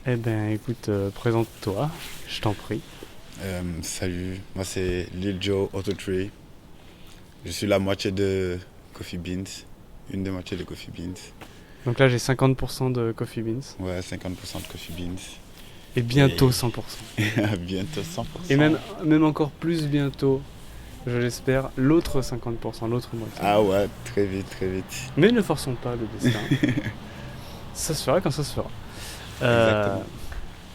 Eh ben écoute, présente-toi, je t'en prie. Salut, moi c'est Lil Joe Autotree. Je suis la moitié de Coffee Beans, une des moitiés de Coffee Beans. Donc là j'ai 50% de Coffee Beans Ouais, 50% de Coffee Beans. et bientôt Et 100%. bientôt Et 100%. même encore plus bientôt, je l'espère, l'autre 50%, l'autre moitié. Ah ouais, très vite, très vite. Mais ne forçons pas le destin. Ça se fera quand ça se fera. Euh, Exactement.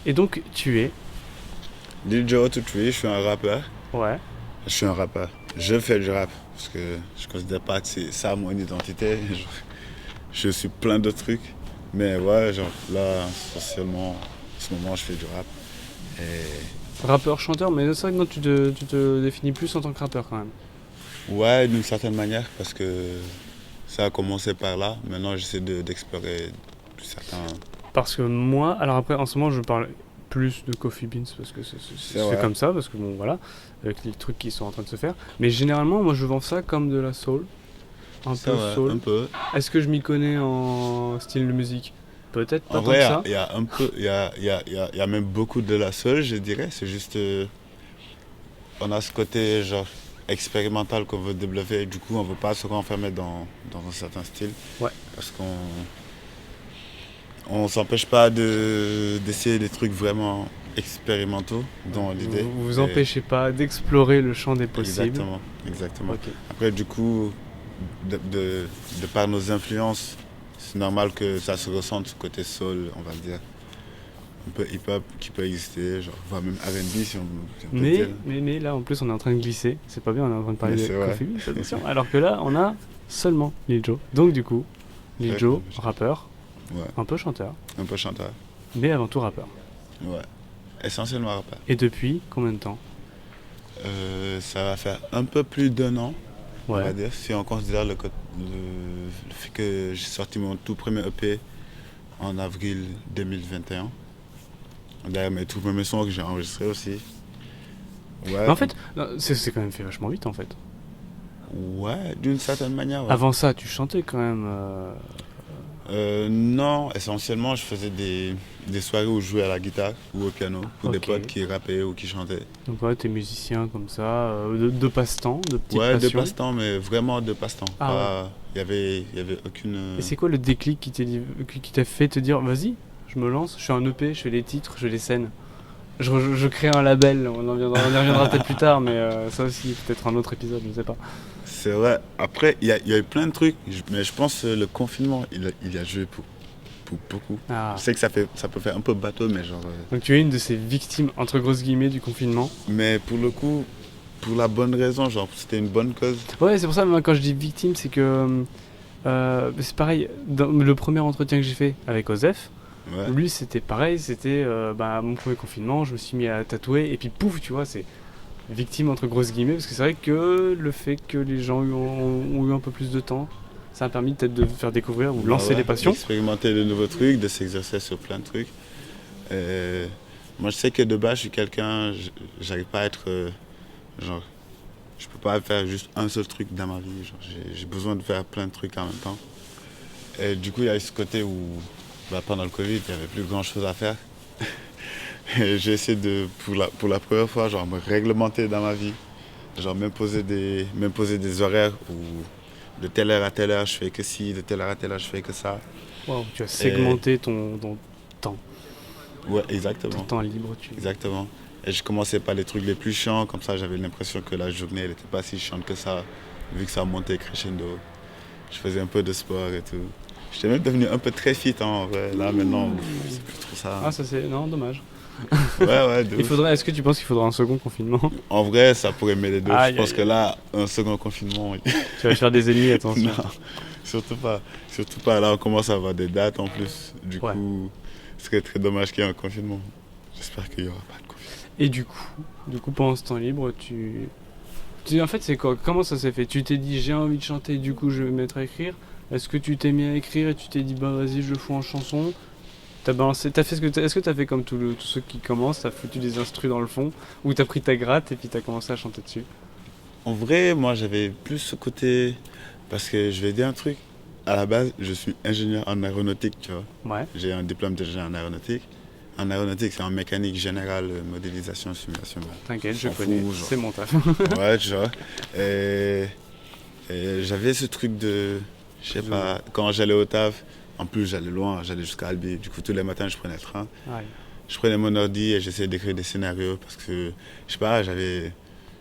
et donc tu es, Lil Joe Autotree, je suis un rappeur. ouais, Je suis un rappeur. Je fais du rap parce que je considère pas que c'est ça mon identité. Je suis plein de trucs. Mais ouais, genre là, essentiellement, en ce moment, je fais du rap. Et rappeur, chanteur, mais c'est vrai que non, tu te définis plus en tant que rappeur quand même. ouais, d'une certaine manière, parce que ça a commencé par là. Maintenant, j'essaie d'explorer certains. Parce que moi, alors après en ce moment je parle plus de Coffee Beans parce que C'est c'est vrai, comme ça, parce que bon voilà, avec les trucs qui sont en train de se faire. Mais généralement moi je vends ça comme de la soul, un c'est peu vrai, soul. un peu. Est-ce que je m'y connais en style de musique? Peut-être pas En tant vrai, que ça. il y a un peu, il y a même beaucoup de la seule, je dirais. C'est juste, on a ce côté genre expérimental qu'on veut développer. Et du coup, on veut pas se renfermer dans un certain style, Ouais. parce on s'empêche pas d'essayer des trucs vraiment expérimentaux dans l'idée. Vous vous Et empêchez pas d'explorer le champ des possibles. exactement, exactement. Ok. Après, du coup, de par nos influences, c'est normal que ça se ressente ce côté soul, on va le dire. Un peu hip-hop qui peut exister, genre, voire même R&B si on peut dire. Mais là en plus on est en train de glisser. C'est pas bien, on est en train de Mais parler de c'est vrai, Coffee Beans, attention. Alors que là on a seulement Lil Jon. Donc du coup, Lil ouais, Jon, rappeur, ouais, un peu chanteur, un peu chanteur. mais avant tout rappeur. Ouais, essentiellement rappeur. Et depuis combien de temps? Ça va faire un peu plus d'un an, on Ouais. va dire, si on considère le fait que j'ai sorti mon tout premier EP en avril 2021. D'ailleurs, mes tout premiers sons que j'ai enregistrés aussi. Mais Ouais, en fait, c'est quand même fait vachement vite en fait. ouais, d'une certaine manière, ouais. Avant ça, tu chantais quand même. Non, essentiellement, je faisais des soirées où je jouais à la guitare ou au piano pour des Ok. potes qui rappaient ou qui chantaient. Donc ouais, t'es musicien comme ça, de passe-temps, de petites Ouais, de passions. passe-temps, mais vraiment de passe-temps. Ah ouais. Pas, il y avait aucune. Et c'est quoi le déclic qui t'a fait te dire, vas-y, je me lance, je fais un EP, je fais les titres, je fais les scènes. Je crée un label, on y reviendra peut-être plus tard, mais ça aussi, peut-être un autre épisode, je sais pas. C'est vrai. Après, il y a eu plein de trucs, mais je pense que le confinement, il y a joué pour beaucoup. Je Ah. sais que ça peut faire un peu bateau, mais genre. Donc tu es une de ces victimes, entre grosses guillemets, du confinement. Mais pour le coup, pour la bonne raison, genre, c'était une bonne cause. Ouais, c'est pour ça, moi, quand je dis victime, c'est que c'est pareil, dans le premier entretien que j'ai fait avec Osef, Ouais. lui c'était pareil, c'était mon premier confinement, je me suis mis à tatouer, et puis pouf, tu vois, c'est victime entre grosses guillemets, parce que c'est vrai que le fait que les gens ont eu un peu plus de temps, ça a permis peut-être de faire découvrir ou Bah lancer ouais, des passions. d'expérimenter de nouveaux trucs, de s'exercer sur plein de trucs. Euh, Moi, je sais que de base, je suis quelqu'un, j'arrive pas à être, genre, je peux pas faire juste un seul truc dans ma vie. Genre, j'ai besoin de faire plein de trucs en même temps. Et du coup, il y a eu ce côté où, bah, pendant le Covid, il y avait plus grand chose à faire. Et j'ai essayé de, pour la première fois, genre, me réglementer dans ma vie. Genre, m'imposer des horaires où de telle heure à telle heure, je fais que ci, de telle heure à telle heure, je fais que ça. Wow, tu as Et segmenté ton temps, ouais, ton exactement. temps libre. Exactement. Et je commençais par les trucs les plus chiants, comme ça j'avais l'impression que la journée elle n'était pas si chiante que ça, vu que ça montait crescendo. Je faisais un peu de sport et tout. J'étais même devenu un peu très fit en vrai. Là maintenant, c'est plus trop ça. Ah, ça c'est. Non, dommage. Ouais, ouais, de ouf. Est-ce que tu penses qu'il faudra un second confinement? En vrai, ça pourrait m'aider de ouf. Je Aïe, pense aïe, que aïe. là, un second confinement, oui. Tu vas te faire des ennemis, Non, attention. surtout pas. Surtout pas. Là, on commence à avoir des dates en plus. Du Ouais. coup, ce serait très dommage qu'il y ait un confinement. J'espère qu'il n'y aura pas de confinement. Et du coup, pendant ce temps libre, en fait, c'est quoi? Comment ça s'est fait? Tu t'es dit, j'ai envie de chanter, du coup, je vais me mettre à écrire. Est-ce que tu t'es mis à écrire et tu t'es dit, bah vas-y, je le fous en chanson? T'as balancé, t'as fait est-ce que t'as fait comme tous ceux qui commencent, t'as foutu des instrus dans le fond, ou t'as pris ta gratte et puis t'as commencé à chanter dessus? En vrai, moi, j'avais plus ce côté. Parce que je vais dire un truc. À la base, je suis ingénieur en aéronautique, tu vois. Ouais. J'ai un diplôme d'ingénieur en aéronautique. en aéronautique, c'est en mécanique générale, modélisation, simulation. T'inquiète, je M'en connais, fous, genre. c'est mon taf. Ouais, tu vois. Et, et j'avais ce truc de, je sais pas, quand j'allais au taf, en plus j'allais loin, j'allais jusqu'à Albi. Du coup, tous les matins, je prenais le train. Ouais. Je prenais mon ordi et j'essayais d'écrire des scénarios parce que, je sais pas, j'avais,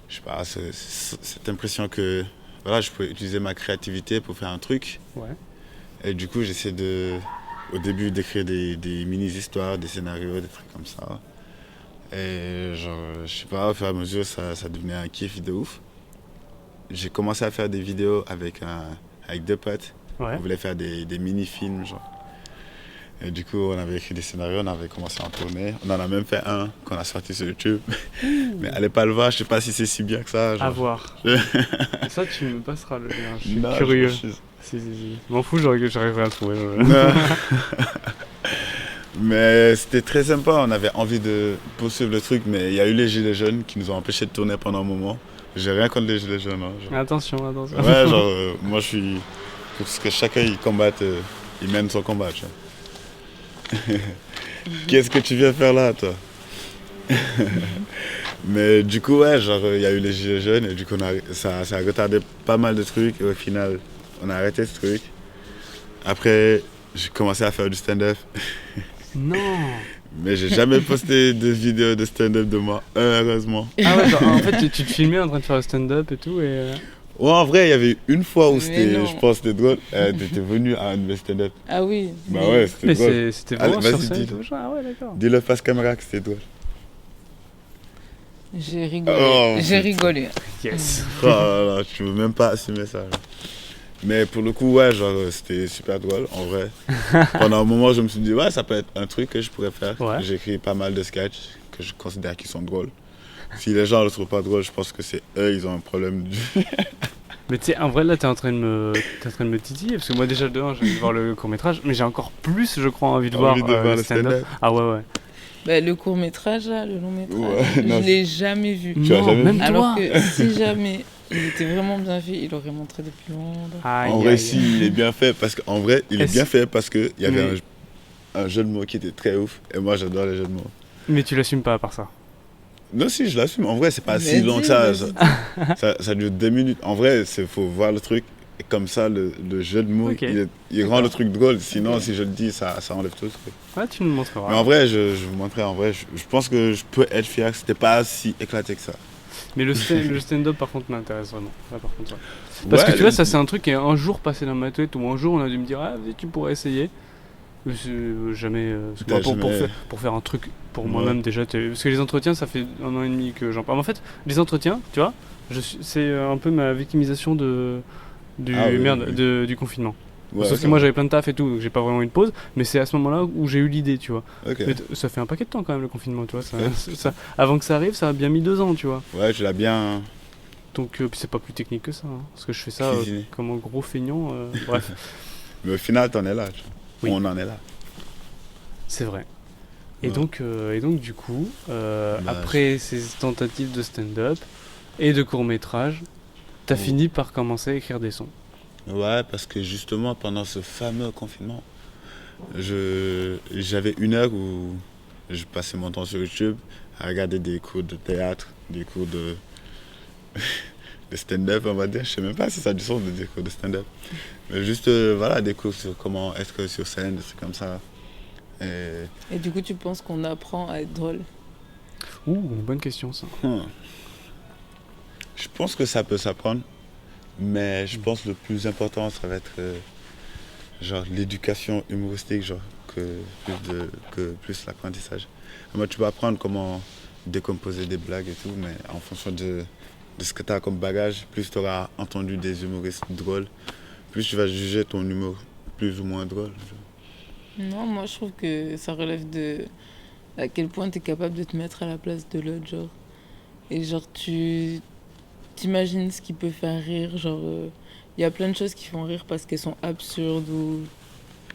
je sais pas, cette impression que, voilà, je pouvais utiliser ma créativité pour faire un truc. Ouais. Et du coup, j'essayais de, au début, d'écrire des mini-histoires, des scénarios, des trucs comme ça. Et genre, je sais pas, au fur et à mesure, ça devenait un kiff de ouf. J'ai commencé à faire des vidéos avec deux potes. Ouais. On voulait faire des mini-films, genre. Et du coup, on avait écrit des scénarios, on avait commencé à en tourner. On en a même fait un qu'on a sorti sur YouTube. Mais allez pas le voir, je sais pas si c'est si bien que ça. Genre. À voir. Ça, tu me passeras le lien, je suis Non, curieux. je- Si. M'en fous, j'arriverai à le trouver. Non. Mais c'était très sympa, on avait envie de poursuivre le truc, mais il y a eu les gilets jaunes qui nous ont empêchés de tourner pendant un moment. J'ai rien contre les gilets jaunes. Hein, genre. Attention. Ouais, genre, moi je suis pour ce que chacun il combatte, il mène son combat. Tu vois. Qu'est-ce que tu viens faire là, toi? Mais du coup, ouais, genre, il y a eu les gilets jaunes et du coup, ça a retardé pas mal de trucs et au final, on a arrêté ce truc. Après, j'ai commencé à faire du stand-up. Non. Mais j'ai jamais posté de vidéo de stand-up de moi, heureusement. Ah ouais, genre, en fait, tu te filmais en train de faire le stand-up et tout et... Ouais, en vrai, il y avait une fois où Mais c'était, non. je pense, c'était drôle. T'étais venu à un de mes stand-up. Ah oui. Bah ouais, c'était Mais drôle. c'était Allez, vraiment sur vas-y, scène et dis-le. tout, genre, ah ouais, d'accord. Dis-le face caméra que c'était drôle. J'ai rigolé. Oh, J'ai putain. rigolé. Yes. Oh là là, tu veux même pas assumer ça. Genre. Mais pour le coup, ouais, genre, c'était super drôle, en vrai. Pendant un moment, je me suis dit, ouais, ça peut être un truc que je pourrais faire. Ouais. J'ai écrit pas mal de sketchs que je considère qu'ils sont drôles. Si les gens le trouvent pas drôle, je pense que c'est eux, ils ont un problème. Mais tu sais, en vrai, là, t'es en train de me titiller, parce que moi, déjà, de un, j'ai envie de voir le court-métrage, mais j'ai encore plus, je crois, envie de voir le le stand-up. Ah ouais. Bah, le court-métrage, là, le long-métrage, Ouais, non, je l'ai jamais vu. Tu as Non, jamais même vu Alors toi. que si jamais il était vraiment bien fait, il aurait montré depuis longtemps. Aïe, En vrai, aïe, si, aïe. il est bien fait parce qu'en vrai, il est Est-ce- bien fait parce qu'il y avait Mais- un jeu de mots qui était très ouf. Et moi, j'adore les jeux de mots. Mais tu l'assumes pas à part ça. Non, si, je l'assume. En vrai, c'est pas Mais si long dis, que ça. vas-y. Ça dure 2 minutes. En vrai, il faut voir le truc. Et comme ça, le jeu de mots, Ok. il rend le truc drôle. Sinon, Ok. si je le dis, ça enlève tout le truc. Ouais, tu me montreras. Mais en vrai, je vous montrerai. En vrai, je pense que je peux être fier que c'était pas si éclaté que ça. Mais le stand-up, par contre, m'intéresse vraiment. Là, par contre, ouais. Parce Ouais, que tu vois, ça, c'est un truc qui est un jour passé dans ma tête, ou un jour, on a dû me dire, ah, vas-y, tu pourrais essayer. Mais c'est jamais. Parce que T'as moi, jamais- pour faire un truc pour Ouais. moi-même, déjà. Parce que les entretiens, ça fait 1 an et demi que j'en parle. En fait, les entretiens, tu vois, c'est un peu ma victimisation Ah oui. du confinement. Ouais, Sauf que ça moi, va. j'avais plein de taf et tout, donc j'ai pas vraiment eu de pause. Mais c'est à ce moment-là où j'ai eu l'idée, tu vois. Ok. Mais ça fait un paquet de temps quand même, le confinement, tu vois. Avant que ça arrive, ça a bien mis 2 ans, tu vois. Ouais, tu l'as bien Donc, puis c'est pas plus technique que ça. Hein, parce que je fais ça cuisiné. comme un gros feignant. Bref, Mais au final, t'en es là. Oui. On en est là. c'est vrai. Et, Ouais. donc, du coup, Bah, après ces tentatives de stand-up et de court-métrage, t'as Ouais. fini par commencer à écrire des sons. Ouais, parce que justement, pendant ce fameux confinement, j'avais 1 heure où je passais mon temps sur YouTube à regarder des cours de théâtre, des cours de, de stand-up, on va dire. Je sais même pas si ça a du sens de dire cours de stand-up. Mais juste, voilà, des cours sur comment être sur scène, des trucs comme ça. Et, Et du coup, tu penses qu'on apprend à être drôle? Ouh, bonne question ça. je pense que ça peut s'apprendre, mais je pense que le plus important, ça va être genre l'éducation humoristique, genre, que plus l'apprentissage. Moi, tu peux apprendre comment décomposer des blagues et tout, mais en fonction de ce que tu as comme bagage, plus tu auras entendu des humoristes drôles, plus tu vas juger ton humour plus ou moins drôle. Non, moi je trouve que ça relève de à quel point tu es capable de te mettre à la place de l'autre, genre. Et genre, tu t'imagines ce qui peut faire rire, genre. Il y a plein de choses qui font rire parce qu'elles sont absurdes ou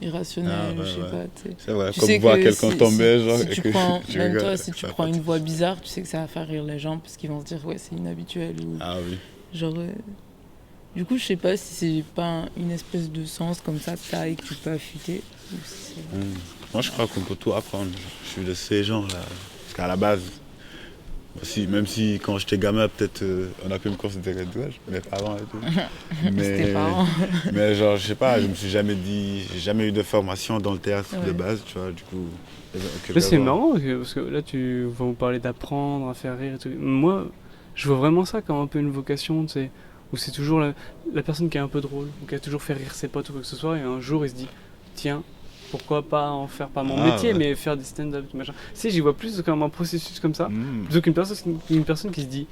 irrationnelles, Ah, ouais, je sais ouais. pas, tu sais. C'est vrai, Tu comme sais voir que quelqu'un tomber, genre, si et tu que prends, tu même rigoles, toi, si tu ça prends va une pas. voix bizarre, tu sais que ça va faire rire les gens parce qu'ils vont se dire, ouais, c'est inhabituel. Ou Ah oui. genre. Du coup, je sais pas si c'est pas une espèce de sens comme ça que t'as et que tu peux affûter. Ou si c'est- Moi, je crois qu'on peut tout apprendre. Je suis de ces gens-là. Parce qu'à la base, aussi, même si quand j'étais gamin, peut-être on a pu me considérer doué, mes parents et tout. C'était tes parents. Mais genre, je sais pas, je me suis jamais dit, j'ai jamais eu de formation dans le théâtre de Ouais. base, tu vois, du coup. Mais c'est marrant parce que là, tu vas vous parler d'apprendre à faire rire et tout. Moi, je vois vraiment ça comme un peu une vocation, tu sais, où c'est toujours la personne qui est un peu drôle, ou qui a toujours fait rire ses potes ou quoi que ce soit, et un jour il se dit, tiens, pourquoi pas en faire pas mon métier, ouais. mais faire des stand-up, machin. Tu sais, j'y vois plus comme un processus comme ça, Mm. plutôt qu'une personne qui se dit,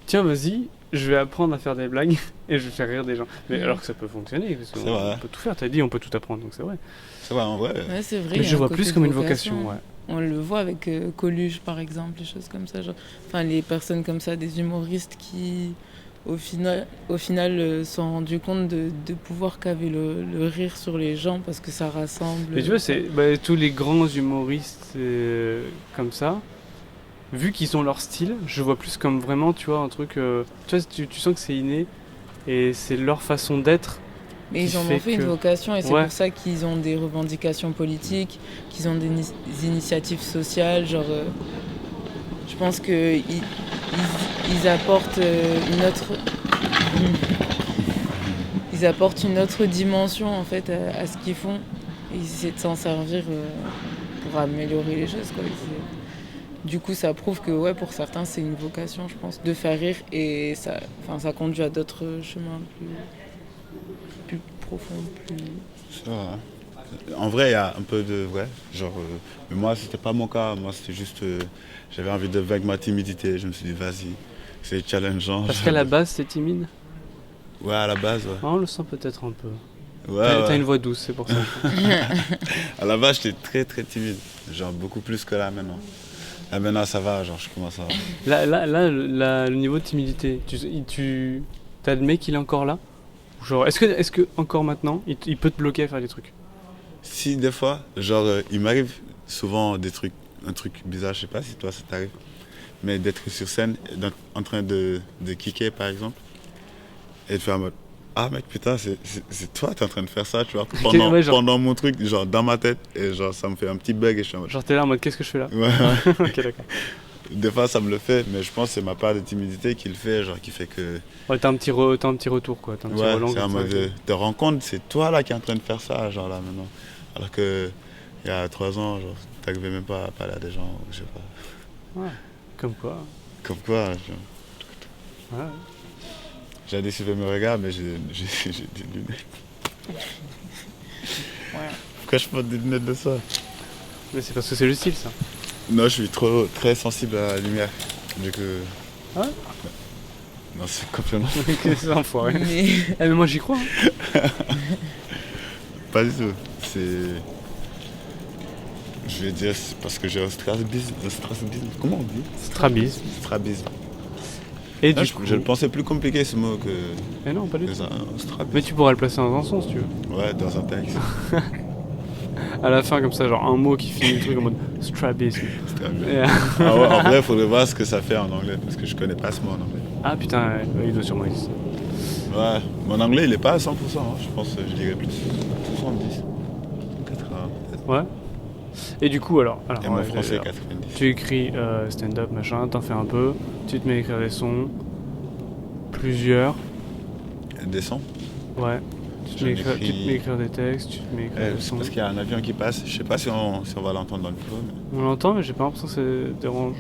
tiens, vas-y, je vais apprendre à faire des blagues et je vais faire rire des gens. Mais alors que ça peut fonctionner, parce C'est vrai. qu'on peut tout faire, t'as dit, on peut tout apprendre, donc c'est vrai. C'est vrai, en vrai. Ouais, c'est vrai. Mais il y a je un vois côté plus de comme une vocation, ouais. On le voit avec Coluche, par exemple, les choses comme ça. Genre. Enfin, les personnes comme ça, des humoristes qui, au final se sont rendus compte de pouvoir caver le rire sur les gens parce que ça rassemble. Mais tu vois, c'est tous les grands humoristes comme ça, vu qu'ils ont leur style, je vois plus comme vraiment, tu vois, un truc. Tu vois, tu sens que c'est inné et c'est leur façon d'être. Mais ils en fait ont fait une que- vocation et c'est Ouais. pour ça qu'ils ont des revendications politiques, qu'ils ont des initiatives sociales. Genre, je pense qu'ils ils apportent une autre. Ils apportent une autre dimension en fait à ce qu'ils font et ils essaient de s'en servir pour améliorer les choses quoi. Du coup ça prouve que ouais pour certains c'est une vocation je pense de faire rire et ça conduit à d'autres chemins plus profonds, plus... Ça va. En vrai, il y a un peu de vrai. Genre, mais moi, c'était pas mon cas. Moi, c'était juste. J'avais envie de vaincre ma timidité. Je me suis dit, vas-y, c'est challengeant. Parce qu'à la base, t'es timide. Ouais, à la base, ouais. Ah, on le sent peut-être un peu. Ouais, T'as ouais. une voix douce, c'est pour ça. À la base, j'étais très très timide. Genre, beaucoup plus que là maintenant. Là, maintenant, ça va. Genre, je commence à. Le niveau de timidité, tu t'admets qu'il est encore là? Genre, est-ce que encore maintenant, il peut te bloquer à faire des trucs? Si, des fois, genre, il m'arrive souvent un truc bizarre. Je sais pas si toi, ça t'arrive. Mais d'être sur scène, en train de kicker, par exemple, et de faire en mode. Ah mec putain c'est toi t'es en train de faire ça tu vois Ouais, genre- pendant mon truc genre dans ma tête et genre ça me fait un petit bug et je suis en mode Genre, t'es là en mode, qu'est-ce que je fais là? ouais, ouais. Ok, d'accord. Des fois ça me le fait mais je pense que c'est ma part de timidité qui le fait genre qui fait que Ouais, t'as un petit retour, quoi. T'as un petit ouais relan c'est en comme ça, mode te rends compte c'est toi là qui es en train de faire ça genre là maintenant alors que il y a 3 ans genre t'arrivais même pas à parler à des gens je sais pas Ouais, comme quoi. comme quoi genre, Ouais. j'ai décidé mes regards mais j'ai des lunettes Ouais. pourquoi je porte des lunettes de ça Mais c'est parce que c'est le style, ça. non je suis très sensible à la lumière du coup Ah ouais. non c'est complètement C'est enfoiré. Mais Eh, mais moi, j'y crois. Hein. pas du tout. C'est. Je vais dire, c'est parce que j'ai un strabisme. Comment on dit Strabisme. Strabisme. Et Ah, du coup... je le pensais plus compliqué ce mot que, Mais non, pas du tout. que ça. Un strabisme. Mais tu pourras le placer dans un sens, si tu veux. Ouais, dans un texte. À la fin, comme ça, genre un mot qui finit le truc en mode strabisme. Strabisme. Et, Ah ouais, en vrai, il faudrait voir ce que ça fait en anglais parce que je connais pas ce mot en anglais. Ah putain, ouais, il doit sûrement exister. Ouais, mon anglais il est pas à 100%, hein. Je pense que je dirais plus 70. 80 peut-être. Ouais. Et du coup, alors Et mon ouais, français alors, 90. tu écris stand-up, machin, t'en fais un peu, tu te mets à écrire des sons, plusieurs, Des sons. ouais. Tu te J'en mets à écris- tu te mets à écrire des textes, tu te mets à écrire des C'est sons. parce qu'il y a un avion qui passe. Je sais pas si on va l'entendre dans le flow, mais. On l'entend, mais j'ai pas l'impression que ça dérange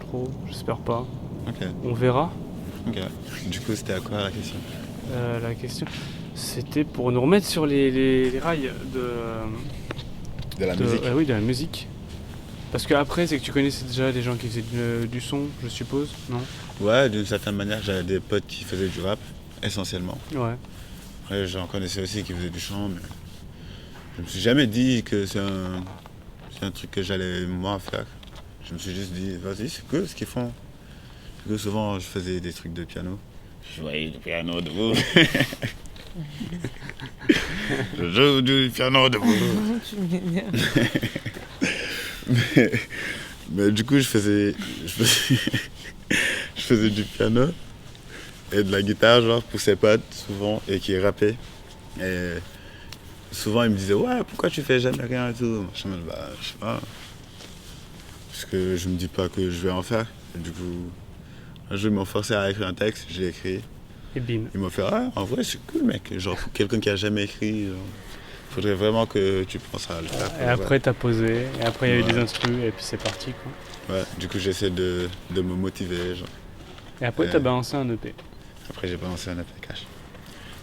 trop, j'espère pas. Ok, On verra. ok. Du coup, c'était à quoi la question? La question, c'était pour nous remettre sur les rails de... De la musique. oui, de la musique. Parce que après, c'est que tu connaissais déjà des gens qui faisaient du son, je suppose, non? Ouais, d'une certaine manière, j'avais des potes qui faisaient du rap, essentiellement. Ouais. Après, j'en connaissais aussi qui faisaient du chant, mais je me suis jamais dit que c'est un truc que j'allais moi faire. Je me suis juste dit, vas-y, c'est cool ce qu'ils font. Du coup, souvent, je faisais des trucs de piano. Je jouais du piano debout. Je joue du piano debout. tu m'énerves. Mais du coup, je faisais je faisais du piano et de la guitare, genre, pour ses potes, souvent, et qui rappaient. Et souvent il me disait ouais, pourquoi tu fais jamais rien et tout. Moi, je me dis bah je sais pas. Parce que je me dis pas que je vais en faire. Et du coup, un jour ils m'ont forcé à écrire un texte, je l'ai écrit. Et bim. Ils m'ont fait ah en vrai c'est cool mec. Genre pour quelqu'un qui a jamais écrit, genre, faudrait vraiment que tu penses à le faire. Et après, t'as posé, et après, il y a eu Ouais. des instrus, et puis c'est parti, quoi. Ouais, du coup j'essaie de me motiver. Genre. Et après, t'as balancé un EP. Après j'ai balancé un EP cash.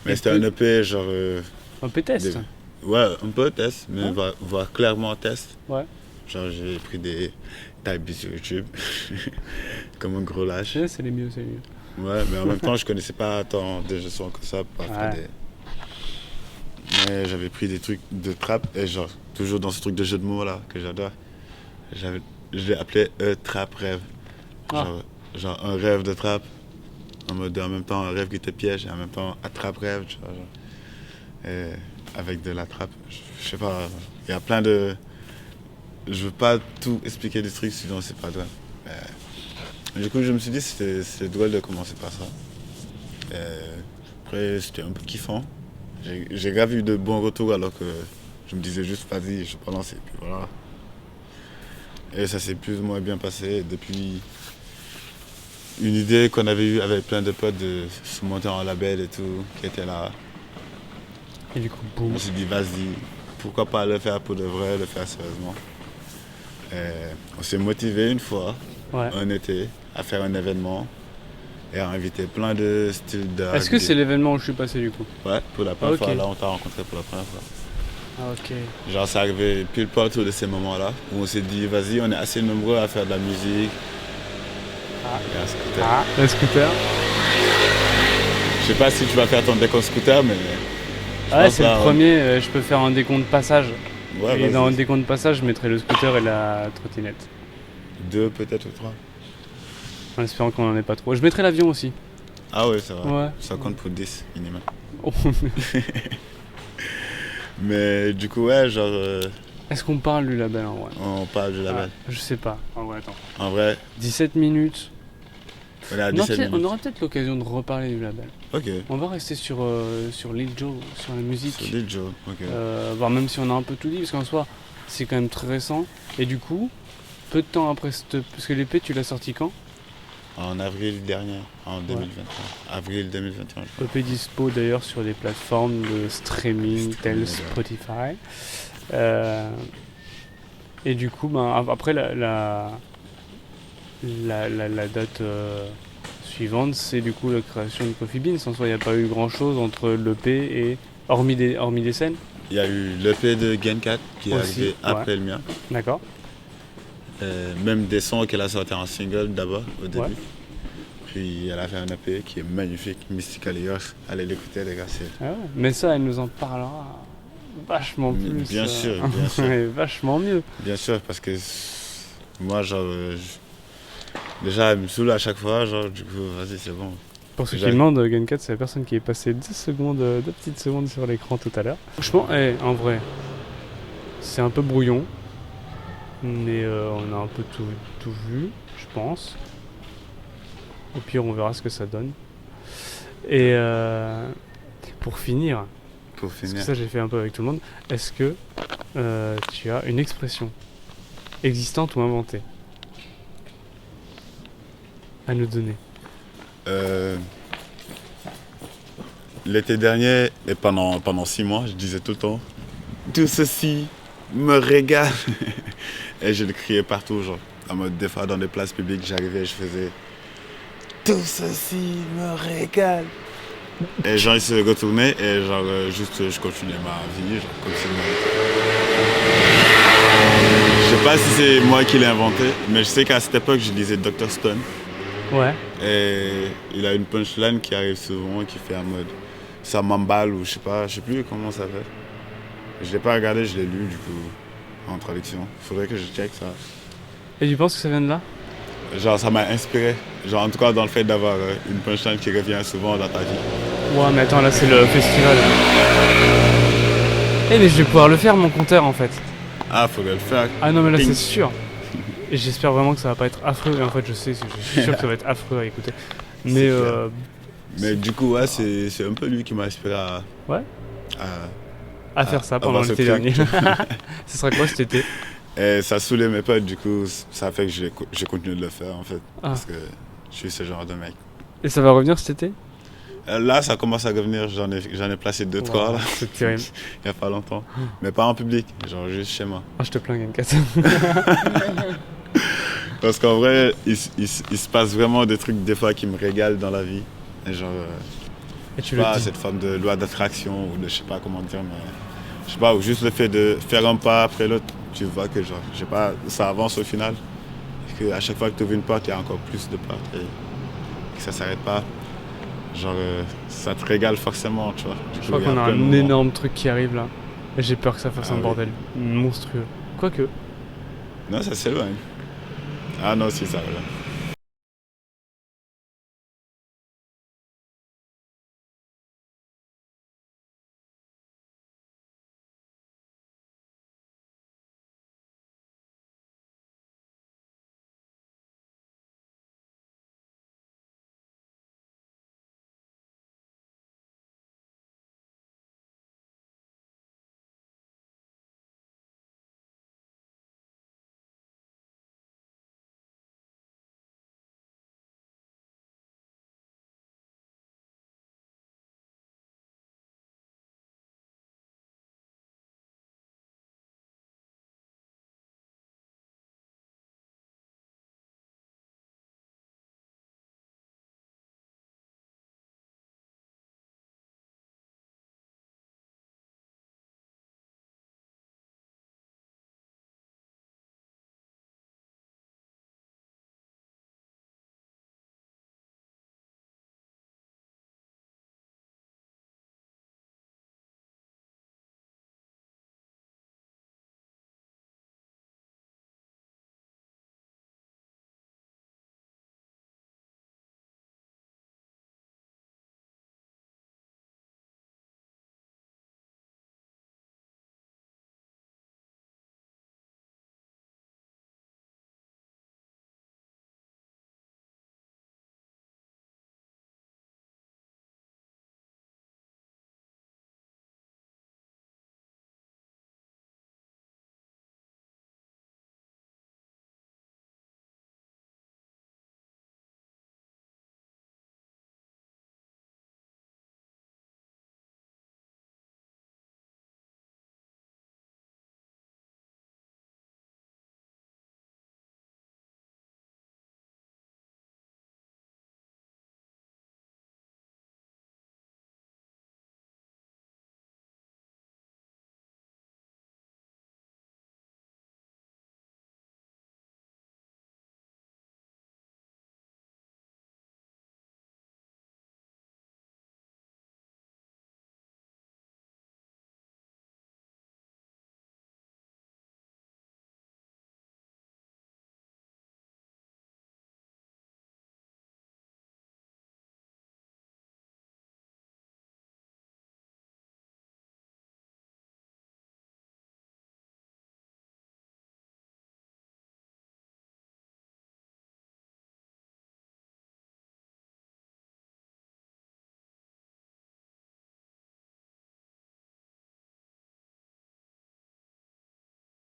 Mais Et c'était puis- un EP genre. Un EP test. Ouais, un peu test, mais Ouais. voir clairement test. Ouais. Genre j'ai pris des types sur YouTube, comme un gros lâche. Ouais, c'est les mieux, c'est les mieux. Ouais, mais en même temps je connaissais pas tant de sons que ça pour faire Ouais. des. Mais j'avais pris des trucs de trap et genre toujours dans ce truc de jeu de mots là que j'adore. Je l'ai appelé trap rêve. Ah. Genre un rêve de trap. En mode en même temps un rêve qui te piège et en même temps attrape rêve, tu vois. Genre. Et avec de la trappe. Je sais pas, il y a plein de. Je veux pas tout expliquer des trucs sinon c'est pas drôle. Du coup je me suis dit c'est drôle de commencer par ça. Après c'était un peu kiffant. J'ai grave eu de bons retours alors que je me disais juste vas-y, je peux lancer. Puis voilà. Et ça s'est plus ou moins bien passé. Depuis une idée qu'on avait eue avec plein de potes de se monter en label et tout, qui était là. Et du coup, boum. On s'est dit vas-y, pourquoi pas le faire pour de vrai, le faire sérieusement. On s'est motivé une fois, Ouais. un été, à faire un événement et à inviter plein de styles d'art. Est-ce que c'est l'événement où je suis passé, du coup? Ouais, pour la première Ok. fois, là on t'a rencontré pour la première fois. Ah, ok. Genre c'est arrivé pile poil autour de ces moments-là où on s'est dit vas-y, on est assez nombreux à faire de la musique. Ah. Et un scooter. Ah, le scooter. Je sais pas si tu vas faire ton déco scooter, mais. je Ouais, pense c'est là, le premier, je peux faire un décompte passage. Ouais, Et dans le vas-y. décompte passage, je mettrai le scooter et la trottinette. 2 peut-être ou 3. En espérant qu'on en ait pas trop. Je mettrai l'avion aussi. Ah ouais, ça va. Ouais. Ça compte pour 10 minimum. Oh. Mais du coup, ouais, genre, Est-ce qu'on parle du label en vrai? on parle du label. Ah, je sais pas. En vrai, attends. En vrai, 17 minutes. on est à On, 17 on minutes. aura peut-être l'occasion de reparler du label. Ok. On va rester sur Lil Joe, sur la musique. Sur des Joe, ok. Voire même si on a un peu tout dit, parce qu'en soi, c'est quand même très récent. Et du coup, peu de temps après, parce que l'épée, tu l'as sorti quand? En avril dernier, en 2021. Avril 2021. je crois. EP dispo d'ailleurs sur des plateformes de streaming telles ouais. Spotify. Et du coup, ben, après la date suivante, c'est du coup la création de Coffee Beans. En soi, il n'y a pas eu grand chose entre l'EP et. Hormis des scènes. Il y a eu l'EP de Gen4 qui est Aussi, arrivé ouais. après le mien. D'accord. Même des sons qu'elle a sortis en single d'abord au début. Ouais. Puis elle a fait un EP qui est magnifique, Mystical Years. Allez l'écouter les gars, c'est Ah ouais. Mais ça, elle nous en parlera vachement Mais plus. bien sûr, bien sûr. Ouais, vachement mieux. bien sûr parce que moi genre déjà elle me saoule à chaque fois, genre du coup vas-y c'est bon. Pour ceux qui J'arrive. demandent, Gen4, c'est la personne qui est passée 2 petites secondes sur l'écran tout à l'heure. Franchement, en vrai, c'est un peu brouillon. Mais on a un peu tout vu, je pense. Au pire, on verra ce que ça donne. Et pour finir, Pour parce que finir. ça j'ai fait un peu avec tout le monde, est-ce que tu as une expression existante ou inventée à nous donner? L'été dernier et pendant 6 mois, je disais tout le temps tout ceci me régale. Et je le criais partout, genre. En mode, des fois, dans des places publiques, j'arrivais et je faisais tout ceci me régale. Et les gens, ils se retournaient et genre, juste, je continuais ma vie, genre, comme si je sais pas si c'est moi qui l'ai inventé, mais je sais qu'à cette époque, je lisais Dr. Stone. Ouais. Et il a une punchline qui arrive souvent, qui fait en mode ça m'emballe ou je sais plus comment ça fait. Je l'ai pas regardé, je l'ai lu du coup en traduction. Faudrait que je check ça. Et tu penses que ça vient de là? Genre ça m'a inspiré. Genre en tout cas dans le fait d'avoir une punchline qui revient souvent dans ta vie. Ouais, mais attends, là c'est le festival. Eh, mais je vais pouvoir le faire, mon compteur en fait. Ah, faudrait le faire. Ah non, mais là Ping. c'est sûr. Et j'espère vraiment que ça va pas être affreux. Et en fait, je sais, je suis sûr que ça va être affreux à écouter. Mais clair. Mais du coup, ouais, c'est un peu lui qui m'a inspiré à, Ouais. à faire ça à pendant voir ce l'été truc. dernier. Ce serait quoi cet été? Et ça saoulait mes potes, du coup, ça fait que j'ai continué de le faire en fait. Ah. Parce que je suis ce genre de mec. Et ça va revenir cet été? Là, ça commence à revenir, j'en ai placé 2-3 Wow, là, c'est terrible. il n'y a pas longtemps. Mais pas en public, genre juste chez moi. Ah, je te plains, Genkat. Parce qu'en vrai, il se passe vraiment des trucs des fois qui me régalent dans la vie. Et genre, Et je tu sais le pas, dis. cette forme de loi d'attraction ou de je sais pas comment dire, mais je sais pas, ou juste le fait de faire un pas après l'autre, tu vois que genre, je sais pas, ça avance au final. Et qu'à chaque fois que tu ouvres une porte, il y a encore plus de portes et que ça s'arrête pas. Genre, ça te régale forcément, tu vois. Du Je coup, crois il y a qu'on a plein de un moments. énorme truc qui arrive là. Et j'ai peur que ça fasse Ah un oui. bordel monstrueux. Quoique. Non, ça s'éloigne. Ah non, si, ça va.